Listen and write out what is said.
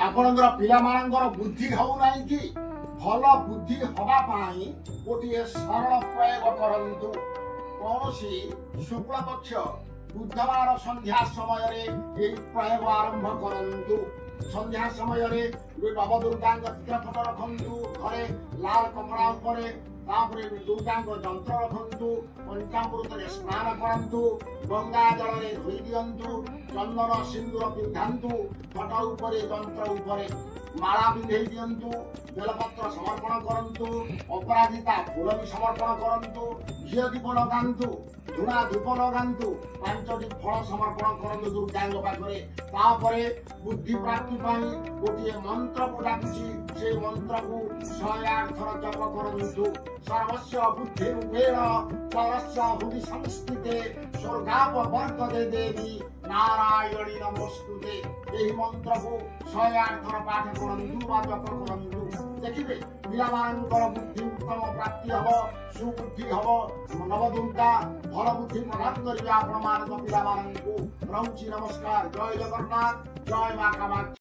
ଆପଣଙ୍କର ପିଲାମାନଙ୍କର ବୁଦ୍ଧି ହଉନାହିଁ କି ଭଲ ବୁଦ୍ଧି ହବା ପାଇଁ ଗୋଟିଏ ସରଳ ପ୍ରୟୋଗ କରନ୍ତୁ। କୌଣସି ଶୁକ୍ଳପକ୍ଷ ବୁଧବାର ସନ୍ଧ୍ୟା ସମୟରେ ଏହି ପ୍ରୟୋଗ ଆରମ୍ଭ କରନ୍ତୁ। ସନ୍ଧ୍ୟା ସମୟରେ ନବଦୁର୍ଗାଙ୍କ ଚିତ୍ରପଟ ରଖନ୍ତୁ। ଘରେ ଲାଲ କପଡ଼ା ଉପରେ ତାପରେ ଦୁର୍ଗାଙ୍କ ଯନ୍ତ୍ର ରଖନ୍ତୁ। ପଞ୍ଚାମୃତରେ ସ୍ନାନ କରନ୍ତୁ। ଗଙ୍ଗା ଜଳରେ ଧୋଇ ଦିଅନ୍ତୁ। ଚନ୍ଦନ ସିନ୍ଦୁର ପିନ୍ଧାନ୍ତୁ। ଫଟ ଉପରେ ଯନ୍ତ୍ର ଉପରେ ମାଳା ପିନ୍ଧେଇ ଦିଅନ୍ତୁ। ବେଲପତ୍ର ସମର୍ପଣ କରନ୍ତୁ। ଅପରାଜିତା ଫୁଲ ବି ସମର୍ପଣ କରନ୍ତୁ। ଘିଅ ଦୀପ ଲଗାନ୍ତୁ। ଝୁଣା ଧୂପ ଲଗାନ୍ତୁ। 5ଟି ଫଳ ସମର୍ପଣ କରନ୍ତୁ ଦୁର୍ଗାଙ୍କ ପାଖରେ। ତାପରେ ବୁଦ୍ଧି ପ୍ରାପ୍ତି ପାଇଁ ଗୋଟିଏ ମନ୍ତ୍ରକୁ ଡାକୁଛି। ସେ ମନ୍ତ୍ରକୁ 108 ଥର ଜପ କରନ୍ତୁ। ସର୍ବସ୍ୟ ବୁଦ୍ଧି ରୂପେଣ ପରସ୍ୟ ହୃଦି ସଂସ୍ଥିତେ ସ୍ୱର୍ଗାପବର୍ଗଦେ ଦେବୀ ନାରାୟଣୀ ନମସ୍ତୁତେ। ଏହି ମନ୍ତ୍ରକୁ 108 ଥର ପାଠ କରନ୍ତୁ ବା ଜପ କରନ୍ତୁ। ଦେଖିବେ ପିଲାମାନଙ୍କର ବୁଦ୍ଧି ଉତ୍ତମ ପ୍ରାପ୍ତି ହବ, ସୁବୁଦ୍ଧି ହବ। ନବଦୁର୍ଗା ଭଲ ବୁଦ୍ଧି ପ୍ରଦାନ କରିବେ ଆପଣମାନଙ୍କ ପିଲାମାନଙ୍କୁ। ରହୁଛି ନମସ୍କାର। ଜୟ ଜଗନ୍ନାଥ, ଜୟ ମା କାମାକ୍ଷା।